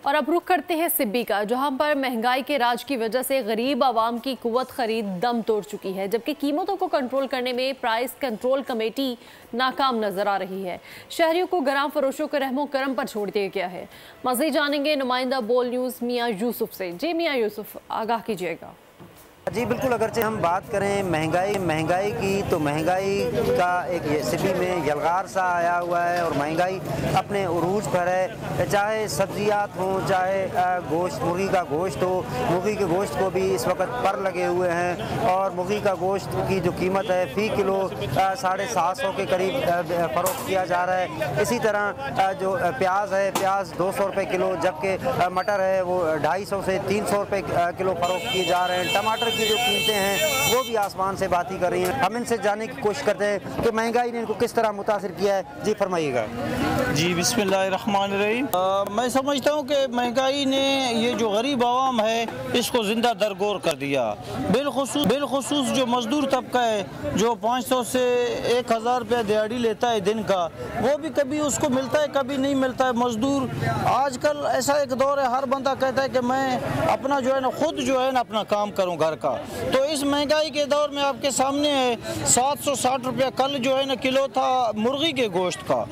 और अब रुख करते हैं सिब्बी का, जहां पर महंगाई के राज की वजह से गरीब आवाम की कुव्वत खरीद दम तोड़ चुकी है, जबकि कीमतों को कंट्रोल करने में प्राइस कंट्रोल कमेटी नाकाम नजर आ रही है। शहरियों को गराम फरोशों के रहमो करम पर छोड़ दिया गया है। मज़ीद जानेंगे नुमाइंदा बोल न्यूज़ मियाँ यूसुफ से। जी मियाँ यूसुफ, आगाह कीजिएगा। जी बिल्कुल, अगरचे हम बात करें महंगाई की, तो महंगाई का एक सिबी में यलगार सा आया हुआ है और महंगाई अपने उरूज पर है। चाहे सब्जियात हों, चाहे गोश्त, मुर्गी का गोश्त हो, मुर्गी के गोश्त को भी इस वक्त पर लगे हुए हैं और मुर्गी का गोश्त की जो कीमत है फ़ी किलो 750 के करीब फ़रोख्त किया जा रहा है। इसी तरह जो प्याज है, प्याज 200 रुपये किलो, जबकि मटर है वो 250 से 300 रुपये किलो फ़रोख्त किए जा रहे हैं। टमाटर की जो कीमतें हैं वो भी आसमान से बात ही कर रही हैं। हम इनसे जानने की कोशिश करते हैं कि महंगाई ने इनको किस तरह मुतासिर किया है। जी फरमाइएगा। जी बिस्मिल्लाहिर्रहमानिर्रहीम। मैं समझता हूँ कि महंगाई ने ये जो गरीब आवाम है इसको ज़िंदा दरगोर कर दिया। बिलखुसूस जो मज़दूर तबका है जो 500 से 1000 रुपया दिहाड़ी लेता है दिन का, वो भी कभी उसको मिलता है कभी नहीं मिलता है। मज़दूर आजकल ऐसा एक दौर है, हर बंदा कहता है कि मैं अपना जो है ना खुद जो है ना अपना काम करूँ घर का। तो इस महंगाई के दौर में आपके सामने है 760 रुपया कल जो है ना किलो था मुर्गी के गोश्त का,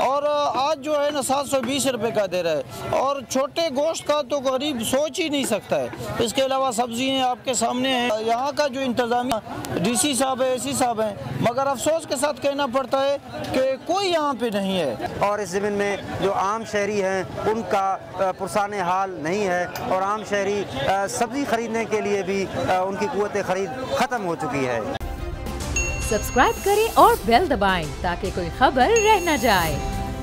और आज जो है ना 720 रुपये का दे रहा है। और छोटे गोश्त का तो गरीब सोच ही नहीं सकता है। इसके अलावा सब्जियाँ आपके सामने हैं। यहाँ का जो इंतज़ामिया DC साहब है, AC साहब हैं, मगर अफसोस के साथ कहना पड़ता है कि कोई यहाँ पे नहीं है। और इस ज़मीन में जो आम शहरी हैं उनका पुरसाने हाल नहीं है और आम शहरी सब्ज़ी खरीदने के लिए भी उनकी कुव्वत खरीद ख़त्म हो चुकी है। सब्सक्राइब करें और बेल दबाएं ताकि कोई खबर रह न जाए।